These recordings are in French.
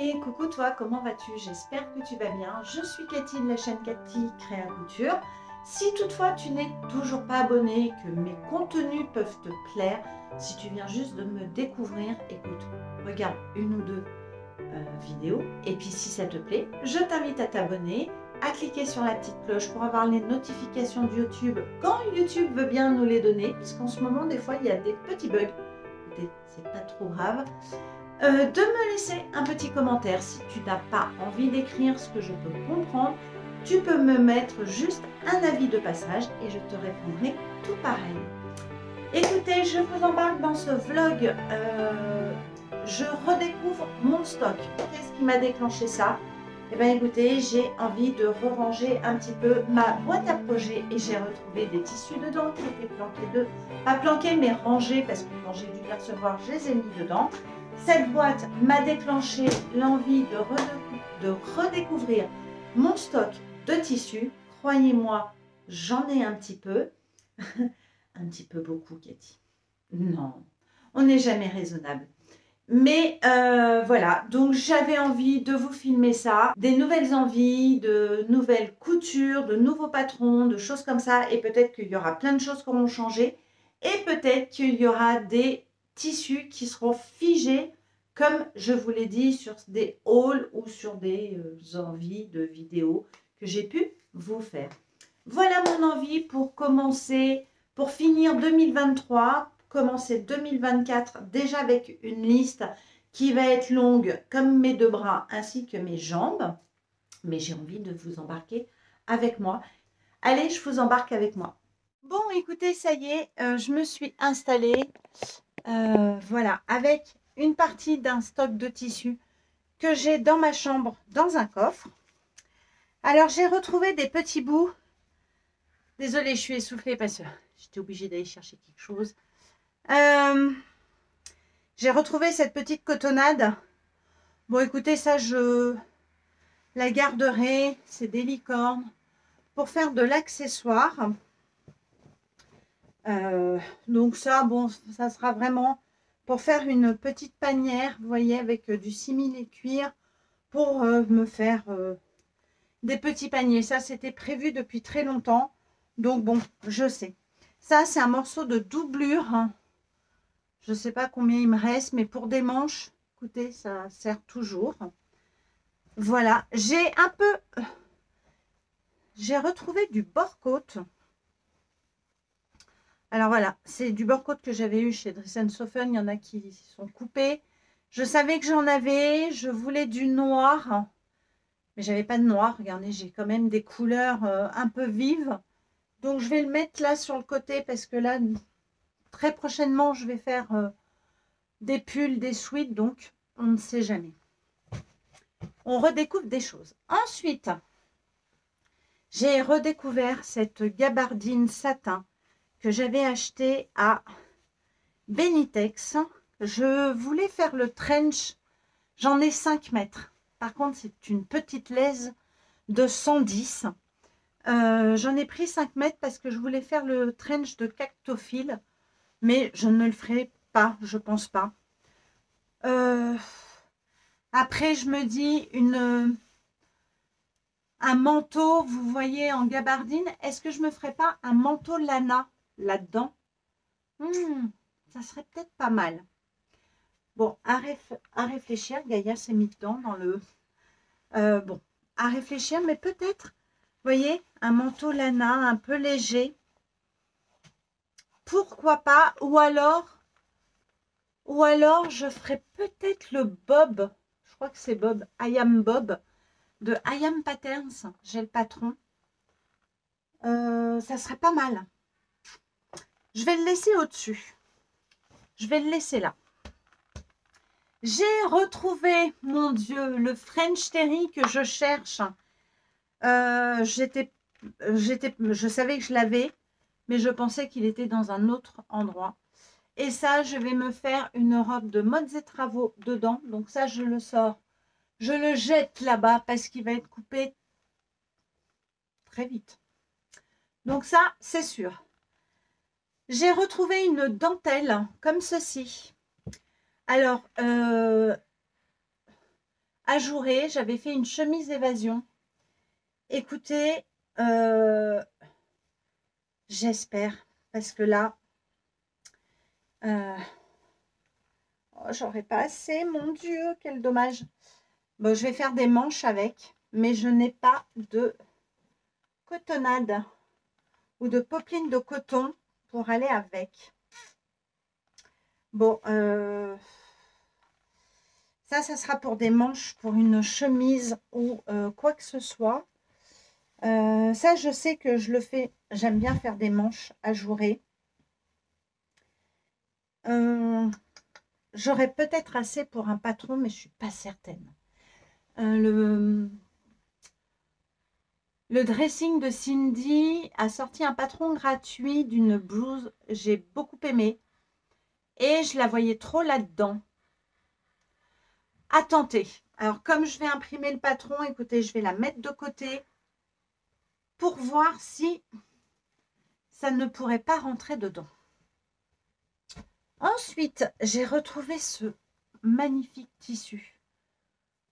Hey, coucou toi, comment vas-tu? J'espère que tu vas bien. Je suis Cathy de la chaîne Cathy Créa Couture. Si toutefois tu n'es toujours pas abonné, que mes contenus peuvent te plaire, si tu viens juste de me découvrir, écoute, regarde une ou deux vidéos et puis si ça te plaît, je t'invite à t'abonner, à cliquer sur la petite cloche pour avoir les notifications de YouTube quand YouTube veut bien nous les donner, puisqu'en ce moment des fois il y a des petits bugs. C'est pas trop grave. De me laisser un petit commentaire si tu n'as pas envie d'écrire, ce que je peux comprendre. Tu peux me mettre juste un avis de passage et je te répondrai tout pareil. Écoutez, je vous embarque dans ce vlog. Je redécouvre mon stock. Qu'est-ce qui m'a déclenché ça? Eh bien écoutez, j'ai envie de ranger un petit peu ma boîte à projets et j'ai retrouvé des tissus dedans qui étaient planqués pas planqués mais rangés parce que quand j'ai dû les recevoir, je les ai mis dedans. Cette boîte m'a déclenché l'envie de redécouvrir mon stock de tissus. Croyez-moi, j'en ai un petit peu. Un petit peu beaucoup, Cathy. Non, on n'est jamais raisonnable. Mais voilà, donc j'avais envie de vous filmer ça, des nouvelles envies, de nouvelles coutures, de nouveaux patrons, de choses comme ça. Et peut-être qu'il y aura plein de choses qui auront changé. Et peut-être qu'il y aura des tissus qui seront figés, comme je vous l'ai dit, sur des hauls ou sur des envies de vidéos que j'ai pu vous faire. Voilà mon envie pour commencer, pour finir 2023, commencer 2024 déjà avec une liste qui va être longue comme mes deux bras ainsi que mes jambes. Mais j'ai envie de vous embarquer avec moi. Allez, je vous embarque avec moi. Bon, écoutez, ça y est, je me suis installée, voilà, avec une partie d'un stock de tissus que j'ai dans ma chambre, dans un coffre. Alors, j'ai retrouvé des petits bouts. Désolée, je suis essoufflée parce que j'étais obligée d'aller chercher quelque chose. J'ai retrouvé cette petite cotonnade. Bon, écoutez, ça, je la garderai. C'est des licornes pour faire de l'accessoire. Donc ça, bon, ça sera vraiment pour faire une petite panière, vous voyez, avec du simili cuir pour me faire des petits paniers. Ça, c'était prévu depuis très longtemps. Donc bon, je sais. Ça, c'est un morceau de doublure. Je ne sais pas combien il me reste, mais pour des manches, écoutez, ça sert toujours. Voilà, j'ai retrouvé du bord-côte. Alors voilà, c'est du bord-côte que j'avais eu chez Dress & Soften. Il y en a qui sont coupés. Je savais que j'en avais. Je voulais du noir, mais j'avais pas de noir. Regardez, j'ai quand même des couleurs un peu vives. Donc je vais le mettre là sur le côté parce que là, très prochainement, je vais faire des pulls, des sweats. Donc on ne sait jamais. On redécouvre des choses. Ensuite, j'ai redécouvert cette gabardine satin que j'avais achetée à Benitex. Je voulais faire le trench. J'en ai 5 mètres. Par contre, c'est une petite laise de 110. J'en ai pris 5 mètres parce que je voulais faire le trench de cactophile. Mais je ne le ferai pas, je pense pas. Après, je me dis un manteau, vous voyez, en gabardine. Est-ce que je me ferais pas un manteau lana là-dedans? Ça serait peut-être pas mal. Bon, à réfléchir. Gaïa s'est mis dedans dans le... bon, à réfléchir, mais peut-être, vous voyez, un manteau lana un peu léger. Pourquoi pas? Ou alors je ferais peut-être le bob. Je crois que c'est Bob, I Am Bob, de I Am Patterns. J'ai le patron. Ça serait pas mal. Je vais le laisser au-dessus. Je vais le laisser là. J'ai retrouvé, mon Dieu, le French Terry que je cherche. Je savais que je l'avais, mais je pensais qu'il était dans un autre endroit. Et ça, je vais me faire une robe de modes et travaux dedans. Donc ça, je le sors. Je le jette là-bas parce qu'il va être coupé très vite. Donc ça, c'est sûr. J'ai retrouvé une dentelle comme ceci. Alors, ajourée. J'avais fait une chemise évasion. Écoutez, j'espère, parce que là, oh, j'aurais pas assez, mon Dieu, quel dommage. Bon, je vais faire des manches avec, mais je n'ai pas de cotonnade ou de popeline de coton pour aller avec. Bon, ça sera pour des manches, pour une chemise ou quoi que ce soit. Ça, je sais que je le fais. J'aime bien faire des manches ajourées. J'aurais peut-être assez pour un patron, mais je ne suis pas certaine. Le dressing de Cindy a sorti un patron gratuit d'une blouse. J'ai beaucoup aimé. Et je la voyais trop là-dedans. À tenter. Alors, comme je vais imprimer le patron, écoutez, je vais la mettre de côté pour voir si ça ne pourrait pas rentrer dedans. Ensuite, j'ai retrouvé ce magnifique tissu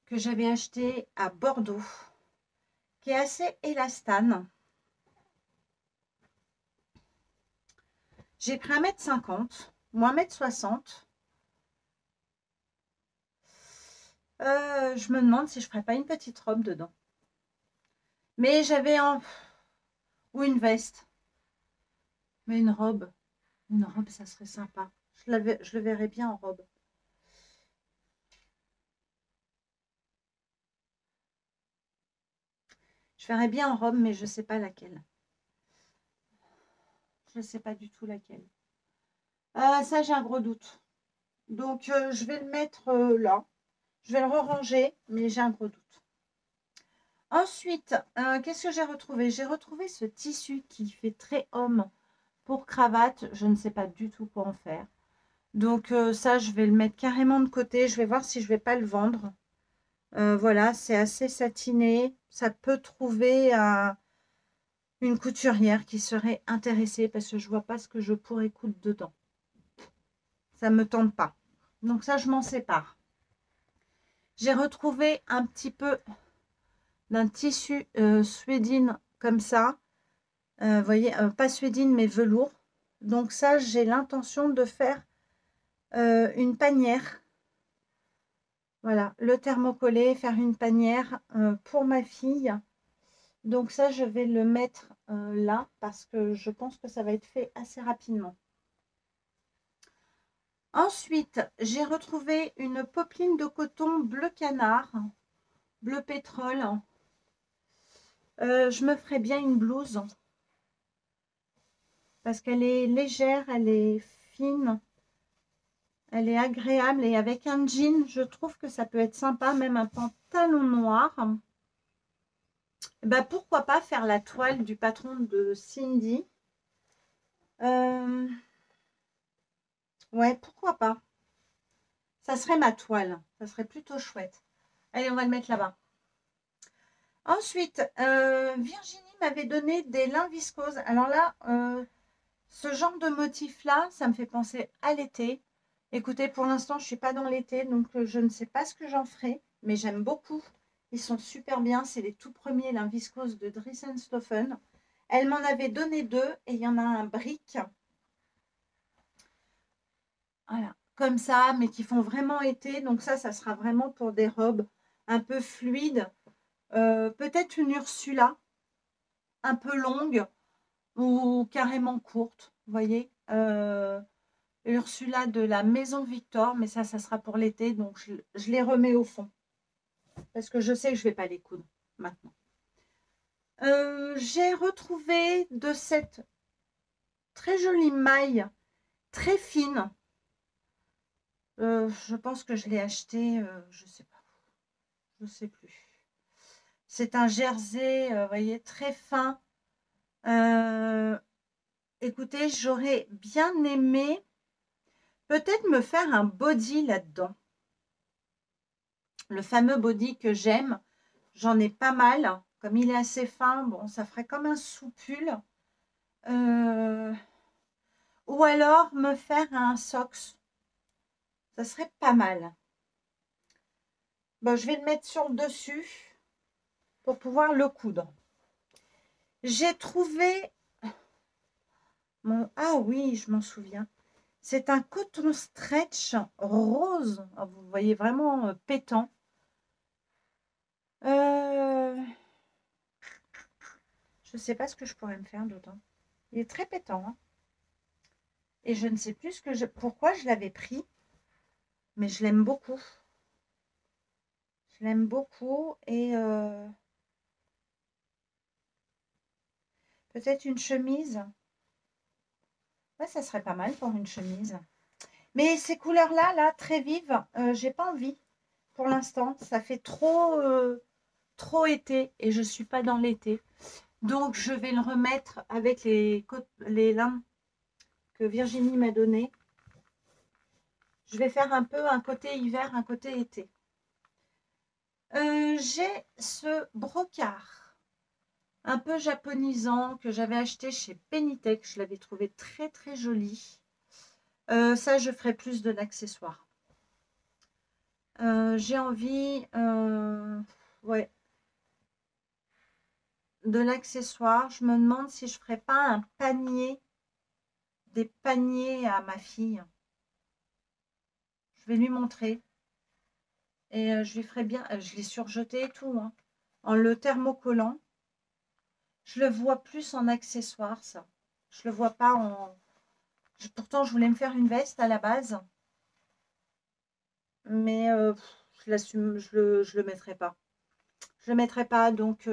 que j'avais acheté à Bordeaux, qui est assez élastane. J'ai pris 1,50 m, moi 1,60 m. Je me demande si je ne ferais pas une petite robe dedans. Mais j'avais ou une veste. Mais une robe, ça serait sympa. Je le verrais bien en robe. Je verrais bien en robe, mais je ne sais pas laquelle. Je ne sais pas du tout laquelle. Ça, j'ai un gros doute. Donc, je vais le mettre là. Je vais le ranger, mais j'ai un gros doute. Ensuite, qu'est-ce que j'ai retrouvé? J'ai retrouvé ce tissu qui fait très homme pour cravate. Je ne sais pas du tout quoi en faire. Donc, ça, je vais le mettre carrément de côté. Je vais voir si je ne vais pas le vendre. Voilà, c'est assez satiné. Ça peut trouver une couturière qui serait intéressée parce que je ne vois pas ce que je pourrais coudre dedans. Ça ne me tente pas. Donc ça, je m'en sépare. J'ai retrouvé un petit peu d'un tissu suédine comme ça. Vous voyez, pas suédine mais velours. Donc ça, j'ai l'intention de faire une panière. Voilà, le thermocollé, faire une panière pour ma fille. Donc ça, je vais le mettre là parce que je pense que ça va être fait assez rapidement. Ensuite, j'ai retrouvé une popeline de coton bleu canard, bleu pétrole. Je me ferais bien une blouse parce qu'elle est légère, elle est fine, elle est agréable et avec un jean, je trouve que ça peut être sympa, même un pantalon noir. Bah, pourquoi pas faire la toile du patron de Cindy. Ouais, pourquoi pas. Ça serait ma toile, ça serait plutôt chouette. Allez, on va le mettre là-bas. Ensuite, Virginie m'avait donné des lins viscoses. Alors là, ce genre de motif-là, ça me fait penser à l'été. Écoutez, pour l'instant, je ne suis pas dans l'été, donc je ne sais pas ce que j'en ferai, mais j'aime beaucoup. Ils sont super bien. C'est les tout premiers lins viscoses de Dries&Stoffen. Elle m'en avait donné 2 et il y en a un brick. Voilà, comme ça, mais qui font vraiment été. Donc ça sera vraiment pour des robes un peu fluides. Peut-être une Ursula, un peu longue ou carrément courte, vous voyez. Ursula de la Maison Victor, mais ça sera pour l'été, donc je les remets au fond. Parce que je sais que je ne vais pas les coudre maintenant. J'ai retrouvé de cette très jolie maille, très fine. Je pense que je l'ai acheté, je ne sais pas, je ne sais plus. C'est un jersey, vous voyez, très fin. Écoutez, j'aurais bien aimé peut-être me faire un body là-dedans. Le fameux body que j'aime, j'en ai pas mal. Comme il est assez fin, bon, ça ferait comme un soupule. Ou alors me faire un socks. Ça serait pas mal. Bon, je vais le mettre sur le dessus pour pouvoir le coudre. J'ai trouvé mon... Ah oui, je m'en souviens. C'est un coton stretch rose. Oh, vous voyez vraiment pétant. Je ne sais pas ce que je pourrais me faire d'autant. Il est très pétant. Hein. Et je ne sais plus pourquoi je l'avais pris. Mais je l'aime beaucoup. Je l'aime beaucoup. Et peut-être une chemise. Ouais, ça serait pas mal pour une chemise. Mais ces couleurs-là, là, très vives, j'ai pas envie. Pour l'instant, ça fait trop été. Et je ne suis pas dans l'été. Donc, je vais le remettre avec les lames que Virginie m'a donné. Je vais faire un peu un côté hiver, un côté été. J'ai ce brocart un peu japonisant que j'avais acheté chez Pennytech. Je l'avais trouvé très très joli. Ça, je ferai plus de l'accessoire. J'ai envie ouais, de l'accessoire. Je me demande si je ne ferais pas un panier, des paniers à ma fille. Je vais lui montrer. Et je lui ferai bien, je l'ai surjeté et tout, hein, en le thermocollant. Je le vois plus en accessoire, ça. Je le vois pas en... Pourtant, je voulais me faire une veste à la base. Mais je l'assume, je le mettrai pas. Je le mettrai pas, donc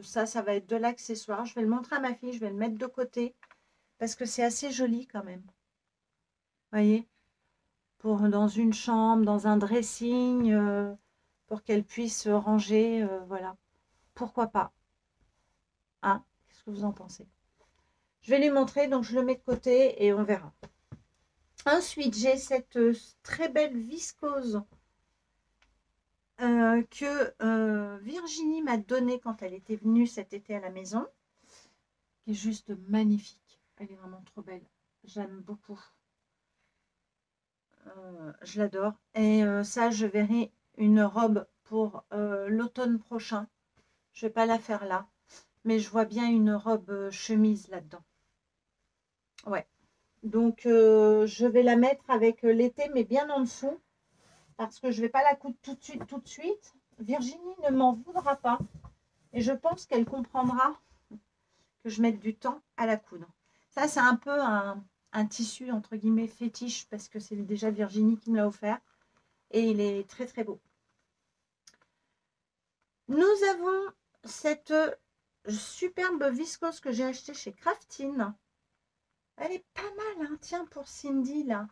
ça va être de l'accessoire. Je vais le montrer à ma fille, je vais le mettre de côté. Parce que c'est assez joli quand même. Vous voyez, pour dans une chambre, dans un dressing, pour qu'elle puisse ranger, voilà. Pourquoi pas, hein? Qu'est-ce que vous en pensez? Je vais lui montrer, donc je le mets de côté et on verra. Ensuite, j'ai cette très belle viscose que Virginie m'a donnée quand elle était venue cet été à la maison, qui est juste magnifique. Elle est vraiment trop belle. J'aime beaucoup. Je l'adore. Et ça, je verrai une robe pour l'automne prochain. Je ne vais pas la faire là, mais je vois bien une robe chemise là-dedans. Ouais. Donc, je vais la mettre avec l'été, mais bien en dessous, parce que je ne vais pas la coudre tout de suite. Virginie ne m'en voudra pas. Et je pense qu'elle comprendra que je mette du temps à la coudre. Ça, c'est un peu un tissu, entre guillemets, fétiche, parce que c'est déjà Virginie qui me l'a offert. Et il est très, très beau. Nous avons cette superbe viscose que j'ai achetée chez Craftine. Elle est pas mal, hein, tiens, pour Cindy, là.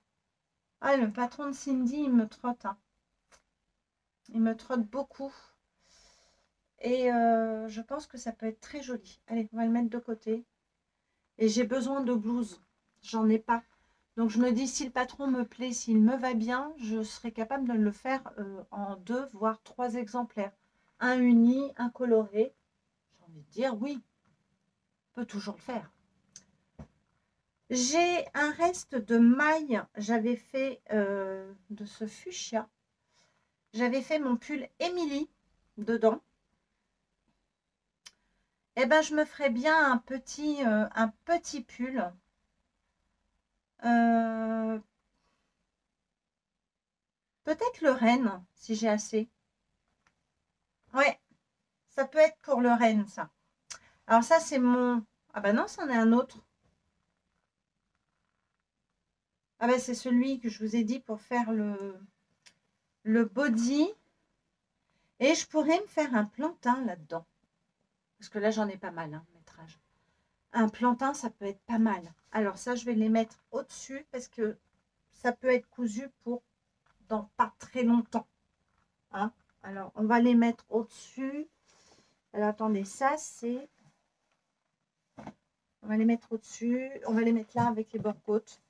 Ah, le patron de Cindy, il me trotte. Hein. Il me trotte beaucoup. Et je pense que ça peut être très joli. Allez, on va le mettre de côté. Et j'ai besoin de blouses. J'en ai pas. Donc, je me dis, si le patron me plaît, s'il me va bien, je serai capable de le faire en 2, voire 3 exemplaires. Un uni, un coloré. J'ai envie de dire, oui, on peut toujours le faire. J'ai un reste de maille. J'avais fait de ce fuchsia. J'avais fait mon pull Emily dedans. Eh ben, je me ferais bien un petit pull. Peut-être le renne, si j'ai assez. Ouais, ça peut être pour le renne, ça. Alors ça, c'est mon... Ah ben non, c'en est un autre. Ah ben c'est celui que je vous ai dit pour faire le body. Et je pourrais me faire un plantain là-dedans. Parce que là, j'en ai pas mal, hein, métrage. Un plantain, ça peut être pas mal. Alors ça, je vais les mettre au-dessus parce que ça peut être cousu pour dans pas très longtemps. Hein. Alors, on va les mettre au-dessus. Alors, attendez, ça, c'est... On va les mettre au-dessus. On va les mettre là avec les bords-côtes.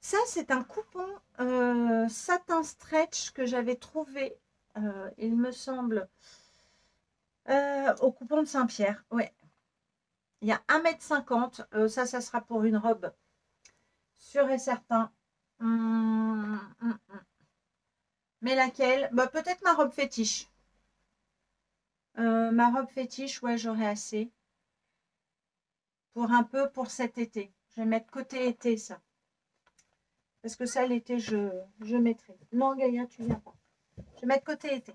Ça, c'est un coupon satin stretch que j'avais trouvé, il me semble, au coupon de Saint-Pierre. Ouais. Il y a 1,50 m. Ça sera pour une robe. Sûr et certain. Mais laquelle? Bah, peut-être ma robe fétiche. Ma robe fétiche, ouais, j'aurai assez. Pour un peu pour cet été. Je vais mettre côté été, ça. Parce que ça, l'été, je mettrai. Non, Gaïa, tu viens pas. Je vais mettre côté été.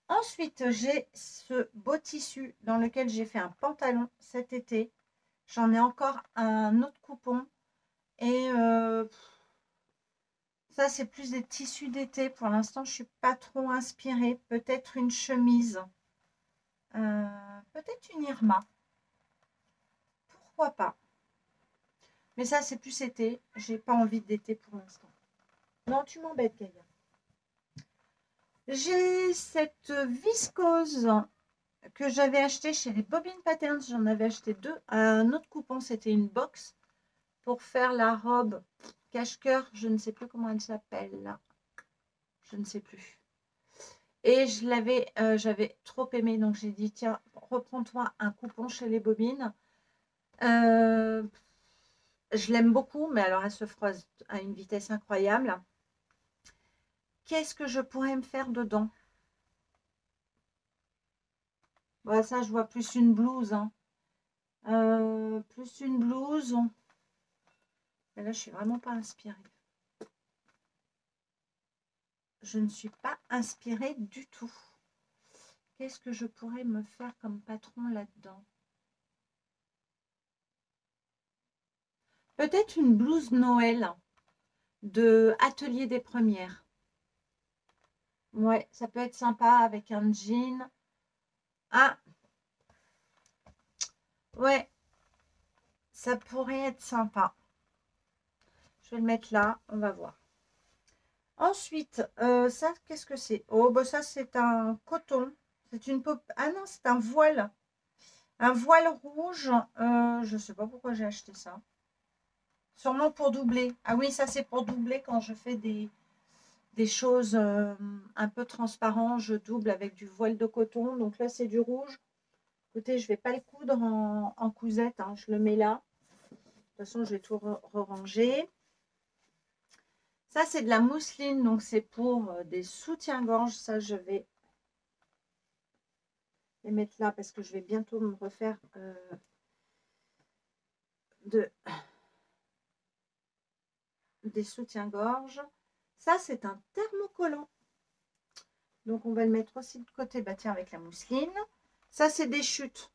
Ensuite, j'ai ce beau tissu dans lequel j'ai fait un pantalon cet été. J'en ai encore un autre coupon. Et ça, c'est plus des tissus d'été. Pour l'instant, je ne suis pas trop inspirée. Peut-être une chemise. Peut-être une Irma. Pourquoi pas? Mais ça, c'est plus été. J'ai pas envie d'été pour l'instant. Non, tu m'embêtes, Gaïa. J'ai cette viscose que j'avais achetée chez les Bobbin Patterns. J'en avais acheté deux. Un autre coupon, c'était une box pour faire la robe cache-cœur. Je ne sais plus comment elle s'appelle là. Je ne sais plus. Et j'avais trop aimé. Donc, j'ai dit, tiens, reprends-toi un coupon chez les Bobbins. Je l'aime beaucoup, mais alors elle se froisse à une vitesse incroyable. Qu'est-ce que je pourrais me faire dedans? Voilà, ça, je vois plus une blouse. Hein. Plus une blouse. Mais là, je suis vraiment pas inspirée. Je ne suis pas inspirée du tout. Qu'est-ce que je pourrais me faire comme patron là-dedans? Peut-être une blouse Noël de Atelier des Premières. Ouais, ça peut être sympa avec un jean. Ah, ouais, ça pourrait être sympa. Je vais le mettre là, on va voir. Ensuite, ça, qu'est-ce que c'est? Oh, bah ça, c'est un coton. C'est une pop. Ah non, c'est un voile. Un voile rouge. Je ne sais pas pourquoi j'ai acheté ça. Sûrement pour doubler. Ah oui, ça, c'est pour doubler quand je fais des choses un peu transparentes. Je double avec du voile de coton. Donc là, c'est du rouge. Écoutez, je ne vais pas le coudre en cousette. Hein. Je le mets là. De toute façon, je vais tout ranger. Ça, c'est de la mousseline. Donc, c'est pour des soutiens-gorge. Ça, je vais les mettre là parce que je vais bientôt me refaire des soutiens-gorge. Ça, c'est un thermocollant. Donc, on va le mettre aussi de côté. Bah, tiens, avec la mousseline. Ça, c'est des chutes.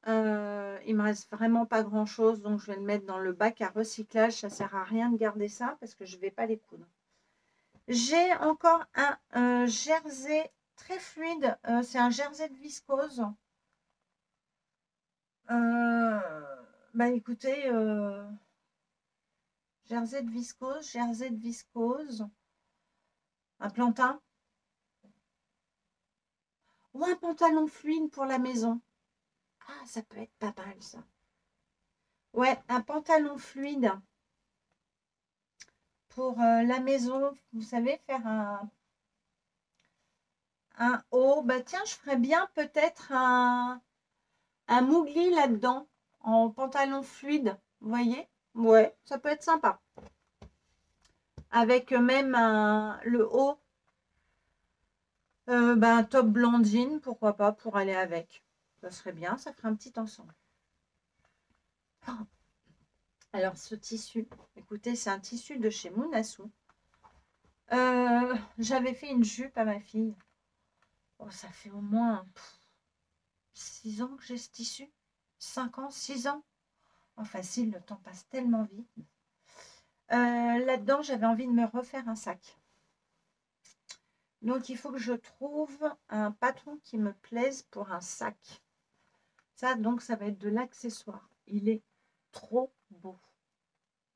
Il me reste vraiment pas grand chose, donc je vais le mettre dans le bac à recyclage. Ça sert à rien de garder ça parce que je vais pas les coudre. J'ai encore un jersey très fluide. C'est un jersey de viscose. Bah écoutez, jersey de viscose, un plantain ou un pantalon fluide pour la maison. Ah, ça peut être pas mal ça. Ouais, un pantalon fluide pour la maison. Vous savez, faire un haut. Bah tiens, je ferais bien peut-être un mougli là-dedans, en pantalon fluide. Vous voyez? Ouais, ça peut être sympa. Avec même le haut, un top blanc jean, pourquoi pas, pour aller avec. Ça serait bien, ça ferait un petit ensemble. Oh. Alors, ce tissu, écoutez, c'est un tissu de chez Mounassou. J'avais fait une jupe à ma fille. Oh, ça fait au moins 6 ans que j'ai ce tissu. 5 ans, 6 ans. Oh, facile, le temps passe tellement vite. Là-dedans, j'avais envie de me refaire un sac. Donc, il faut que je trouve un patron qui me plaise pour un sac. Ça, donc, ça va être de l'accessoire. Il est trop beau.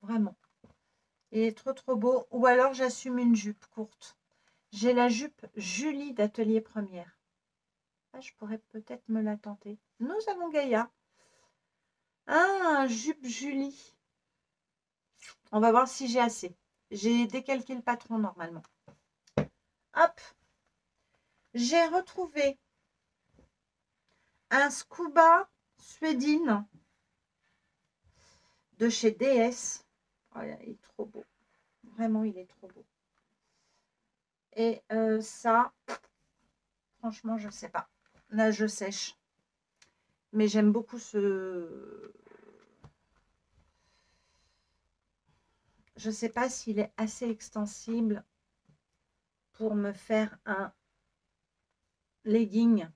Vraiment. Il est trop, trop beau. Ou alors, j'assume une jupe courte. J'ai la jupe Julie d'Atelier Première. Ah, je pourrais peut-être me la tenter. Nous avons Gaïa. Ah, jupe Julie. On va voir si j'ai assez. J'ai décalqué le patron normalement. Hop. J'ai retrouvé un scuba suédine de chez DS. Oh, il est trop beau. Vraiment, il est trop beau. Et ça, franchement, je ne sais pas. Là, je sèche. Mais j'aime beaucoup ce... Je ne sais pas s'il est assez extensible pour me faire un legging.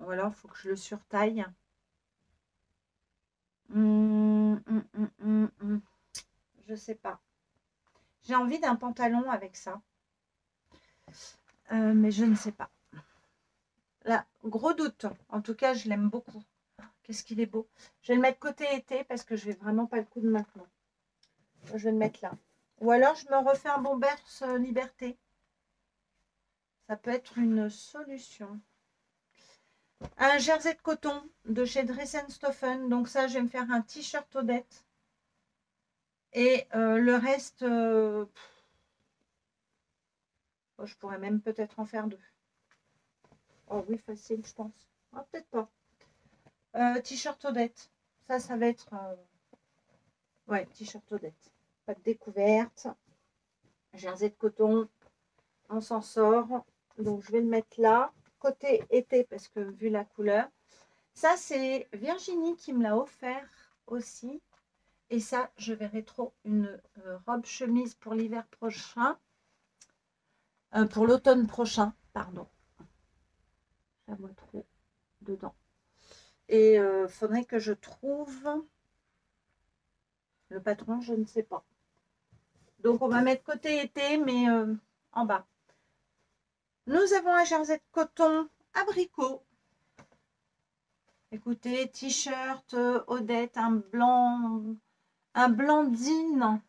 Ou alors, il faut que je le surtaille. Je sais pas. J'ai envie d'un pantalon avec ça. Mais je ne sais pas. Là, gros doute. En tout cas, je l'aime beaucoup. Qu'est-ce qu'il est beau. Je vais le mettre côté été parce que je vais vraiment pas le coup de maintenant. Je vais le mettre là. Ou alors, je me refais un Bombers Liberté. Ça peut être une solution. Un jersey de coton de chez Dress & Stephen. Donc ça, je vais me faire un t-shirt Odette. Et le reste, je pourrais même peut-être en faire deux. Oh oui, facile, je pense. Ah, peut-être pas. T-shirt Odette. Ça va être... ouais, t-shirt Odette. Pas de découverte. Jersey de coton. On s'en sort. Donc, je vais le mettre là. Côté été, parce que vu la couleur. Ça, c'est Virginie qui me l'a offert aussi. Et ça, je verrai trop une robe chemise pour l'hiver prochain. Pour l'automne prochain, pardon. La vois trop dedans. Et faudrait que je trouve le patron, je ne sais pas. Donc, on va mettre côté été, mais en bas. Nous avons un jersey de coton abricot. Écoutez, t-shirt Odette, un blandine.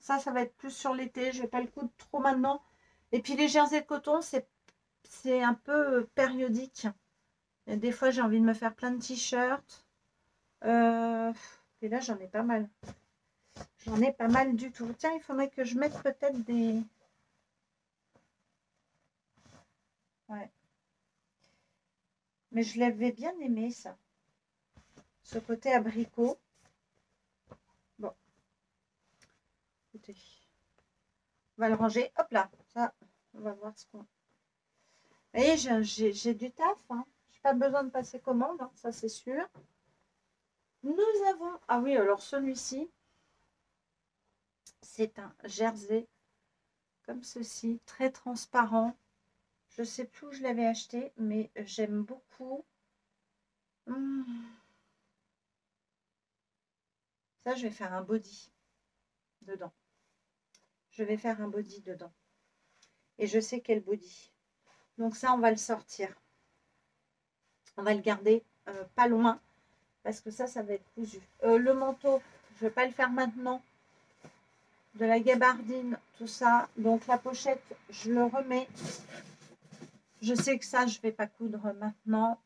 Ça va être plus sur l'été. Je ne vais pas le coudre trop maintenant. Et puis, les jerseys de coton, c'est un peu périodique. Et des fois, j'ai envie de me faire plein de t-shirts. Et là, j'en ai pas mal. J'en ai pas mal du tout. Tiens, il faudrait que je mette peut-être des... Ouais. Mais je l'avais bien aimé, ça. Ce côté abricot. Bon. Écoutez. On va le ranger. Hop là. Ça, on va voir ce qu'on... Vous voyez, j'ai du taf. Hein. Je n'ai pas besoin de passer commande. Hein, ça, c'est sûr. Nous avons... Ah oui, alors celui-ci, c'est un jersey comme ceci, très transparent. Je ne sais plus où je l'avais acheté, mais j'aime beaucoup. Ça, je vais faire un body dedans. Je vais faire un body dedans. Et je sais quel body. Donc ça, on va le sortir. On va le garder pas loin. Parce que ça va être cousu. Le manteau, je ne vais pas le faire maintenant. De la gabardine, tout ça. Donc la pochette, je le remets. Je sais que ça, je ne vais pas coudre maintenant.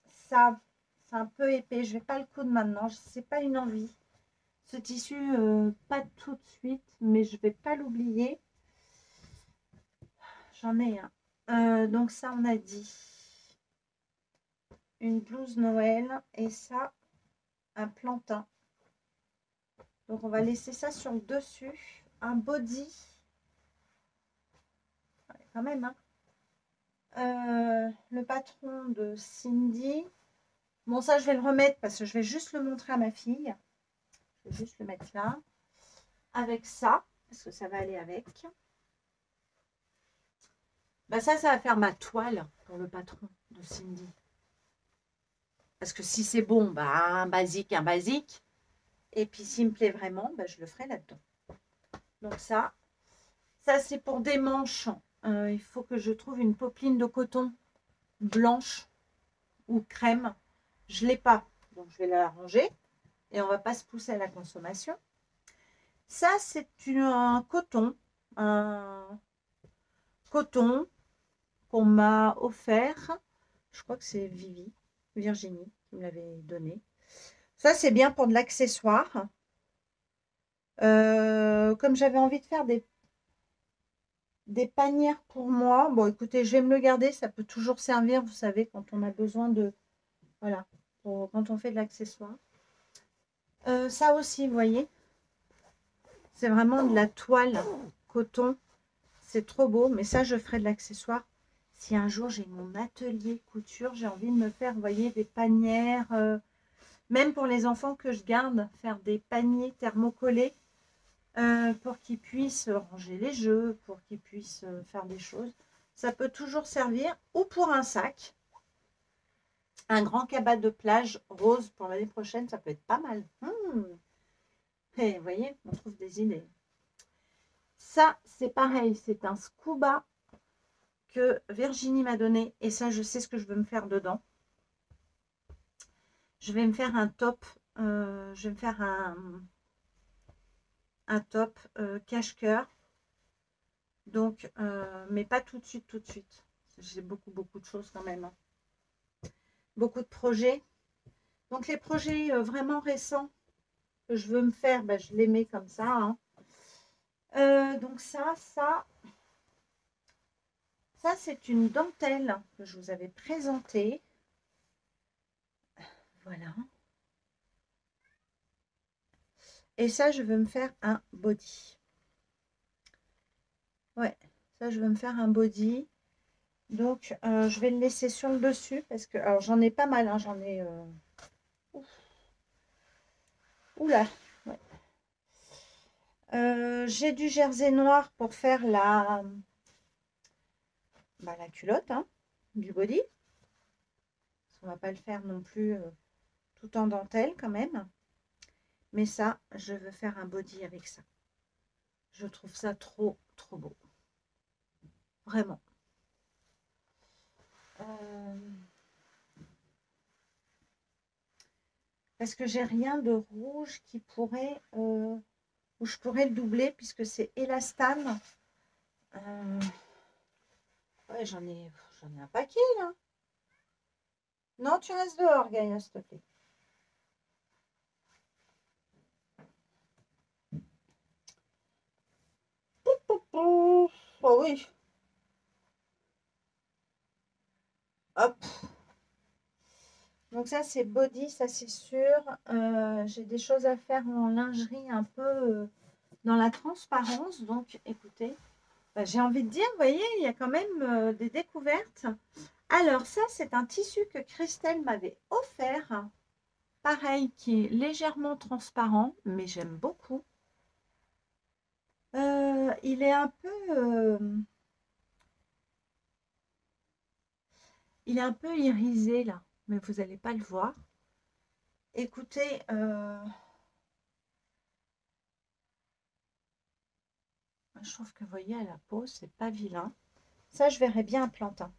Ça, c'est un peu épais. Je ne vais pas le coudre maintenant. Ce n'est pas une envie. Ce tissu, pas tout de suite, mais je ne vais pas l'oublier. J'en ai un. Donc ça, on a dit une blouse Noël et ça, un plantain. Donc on va laisser ça sur le dessus. Un body. Ouais, quand même, hein. Le patron de Cindy. Bon, ça, je vais le remettre parce que je vais juste le montrer à ma fille. Je vais juste le mettre là. Avec ça, parce que ça va aller avec. Bah ça va faire ma toile pour le patron de Cindy. Parce que si c'est bon, bah un basique. Et puis s'il me plaît vraiment, bah, je le ferai là-dedans. Donc ça c'est pour des manches. Il faut que je trouve une popeline de coton blanche ou crème. Je ne l'ai pas, donc je vais la ranger. Et on ne va pas se pousser à la consommation. Ça, c'est un coton. Un coton qu'on m'a offert. Je crois que c'est Virginie qui me l'avait donné. Ça, c'est bien pour de l'accessoire. Comme j'avais envie de faire des panières pour moi, bon, écoutez, je vais me le garder. Ça peut toujours servir, vous savez, quand on a besoin de... Voilà, quand on fait de l'accessoire. Ça aussi, vous voyez. C'est vraiment de la toile coton. C'est trop beau. Mais ça, je ferai de l'accessoire. Si un jour j'ai mon atelier couture, j'ai envie de me faire, vous voyez, des panières. Même pour les enfants que je garde, faire des paniers thermocollés pour qu'ils puissent ranger les jeux, pour qu'ils puissent faire des choses. Ça peut toujours servir. Ou pour un sac. Un grand cabas de plage rose pour l'année prochaine, ça peut être pas mal. Et vous voyez, on trouve des idées. Ça, c'est pareil, c'est un scuba que Virginie m'a donné. Et ça, je sais ce que je veux me faire dedans. Je vais me faire un top. Je vais me faire un top cache-cœur. Donc, mais pas tout de suite, tout de suite. J'ai beaucoup de choses quand même. Beaucoup de projets. Donc, les projets vraiment récents que je veux me faire, ben, je les mets comme ça. Hein. Donc ça c'est une dentelle que je vous avais présentée. Voilà. Et ça, je veux me faire un body. Ouais, ça, je veux me faire un body. Donc, je vais le laisser sur le dessus parce que, alors, j'en ai pas mal. Hein, j'en ai... Oula, ouais. J'ai du jersey noir pour faire la culotte hein, du body. On va pas le faire non plus tout en dentelle quand même. Mais ça, je veux faire un body avec ça. Je trouve ça trop beau. Vraiment. Parce que j'ai rien de rouge qui pourrait... où je pourrais le doubler puisque c'est élastane. Ouais, j'en ai un paquet là. Non, tu restes dehors, Gaïa, s'il te plaît. Oh oui. Hop. Donc ça, c'est body, ça c'est sûr. J'ai des choses à faire en lingerie un peu dans la transparence. Donc, écoutez, j'ai envie de dire, vous voyez, il y a quand même des découvertes. Alors ça, c'est un tissu que Christelle m'avait offert. Pareil, qui est légèrement transparent, mais j'aime beaucoup. Il est un peu... il est un peu irisé là, mais vous n'allez pas le voir. Écoutez, je trouve que vous voyez à la peau, c'est pas vilain. Ça, je verrais bien un plantain.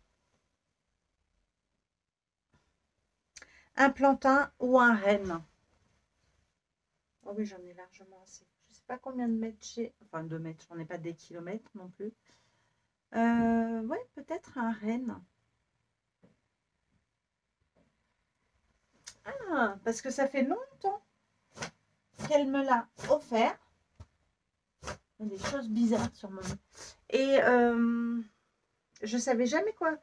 Un plantain ou un renne. Oh oui, j'en ai largement assez. Je ne sais pas combien de mètres j'ai. Enfin, de mètres, j'en ai pas des kilomètres non plus. Ouais, peut-être un renne. Ah, parce que ça fait longtemps qu'elle me l'a offert. Il y a des choses bizarres sur mon... Et je savais jamais quoi.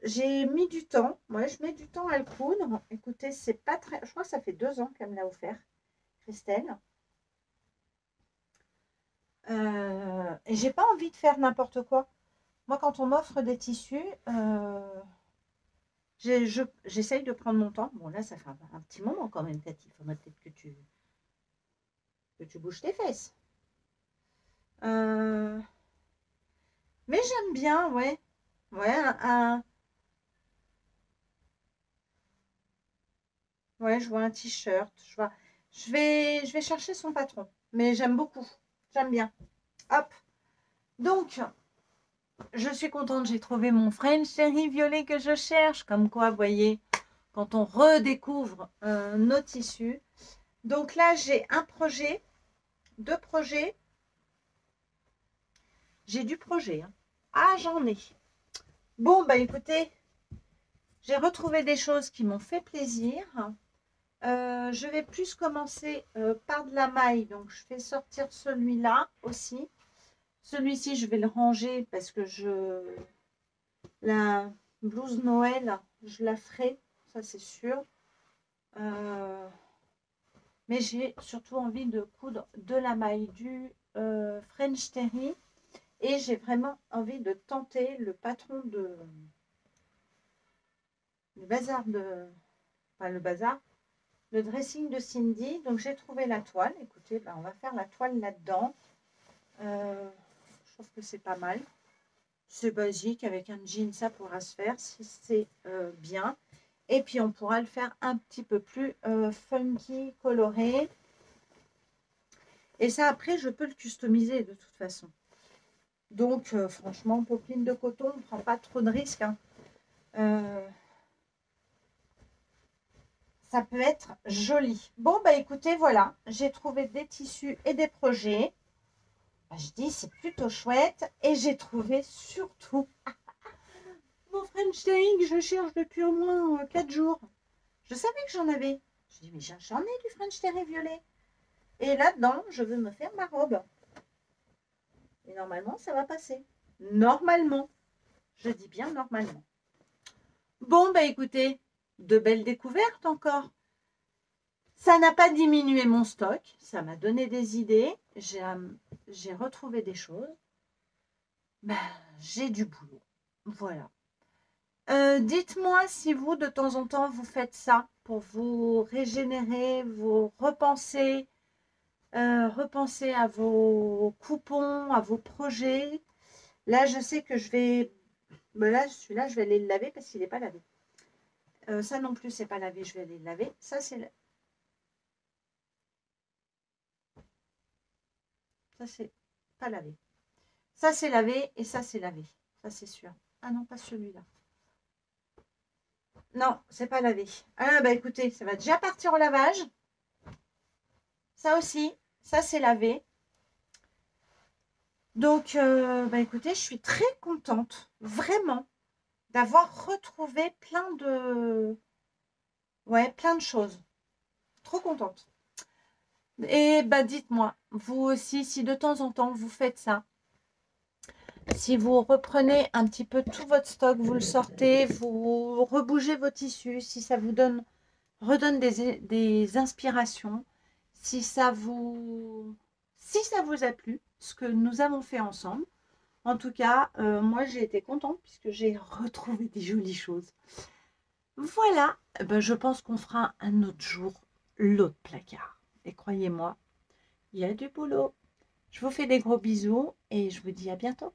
J'ai mis du temps. Ouais, je mets du temps à le coudre. Écoutez, c'est pas très... Je crois que ça fait 2 ans qu'elle me l'a offert, Christelle. Et j'ai pas envie de faire n'importe quoi. Moi, quand on m'offre des tissus, j'essaye de prendre mon temps. Bon, là, ça fait un petit moment quand même, Cathy. Il faudrait peut-être que tu bouges tes fesses. Mais j'aime bien, ouais. Ouais, ouais, je vois un t-shirt. Je vais chercher son patron. Mais j'aime beaucoup. J'aime bien. Hop. Donc, je suis contente. J'ai trouvé mon French Cherry violet que je cherche. Comme quoi, vous voyez, quand on redécouvre nos tissus. Donc là, j'ai un projet, 2 projets. J'ai du projet. Hein. Ah, j'en ai. Bon, bah écoutez, j'ai retrouvé des choses qui m'ont fait plaisir. Je vais plus commencer par de la maille. Donc, je vais sortir celui-là aussi. Celui-ci, je vais le ranger parce que la blouse Noël, je la ferai. Ça, c'est sûr. Mais j'ai surtout envie de coudre de la maille, du French Terry. Et j'ai vraiment envie de tenter le patron du bazar enfin le bazar, le dressing de Cindy. Donc j'ai trouvé la toile. Écoutez, ben, on va faire la toile là-dedans. Je trouve que c'est pas mal. C'est basique, avec un jean, ça pourra se faire si c'est bien. Et puis on pourra le faire un petit peu plus funky, coloré. Et ça, après, je peux le customiser de toute façon. Donc, franchement, popeline de coton, on ne prend pas trop de risques. Hein. Ça peut être joli. Bon, bah écoutez, voilà, j'ai trouvé des tissus et des projets. Bah, je dis, c'est plutôt chouette. Et j'ai trouvé surtout mon French Terry que je cherche depuis au moins 4 jours. Je savais que j'en avais. Je dis, mais j'en ai du French Terry violet. Et là-dedans, je veux me faire ma robe. Et normalement, ça va passer. Normalement. Je dis bien normalement. Bon, bah écoutez, de belles découvertes encore. Ça n'a pas diminué mon stock. Ça m'a donné des idées. J'ai retrouvé des choses. Bah, j'ai du boulot. Voilà. Dites-moi si vous, de temps en temps, vous faites ça pour vous régénérer, vous repenser, repenser à vos coupons, à vos projets. Là, je sais que je vais... Ben là, celui-là, je vais aller le laver parce qu'il n'est pas lavé. Ça non plus, c'est pas lavé, je vais aller le laver. Ça, c'est... Ça, c'est pas lavé. Ça, c'est lavé et ça, c'est lavé. Ça, c'est sûr. Ah non, pas celui-là. Non, c'est pas lavé. Ah, bah écoutez, ça va déjà partir au lavage. Ça aussi, ça, c'est lavé. Donc, bah écoutez, je suis très contente, vraiment, d'avoir retrouvé plein de... Ouais, plein de choses. Trop contente. Et bah dites-moi, vous aussi, si de temps en temps, vous faites ça, si vous reprenez un petit peu tout votre stock, vous le sortez, vous rebougez vos tissus, si ça vous redonne des inspirations, si ça vous a plu, ce que nous avons fait ensemble. En tout cas, moi j'ai été contente puisque j'ai retrouvé des jolies choses. Voilà, ben, je pense qu'on fera un autre jour l'autre placard. Et croyez-moi, il y a du boulot. Je vous fais des gros bisous et je vous dis à bientôt.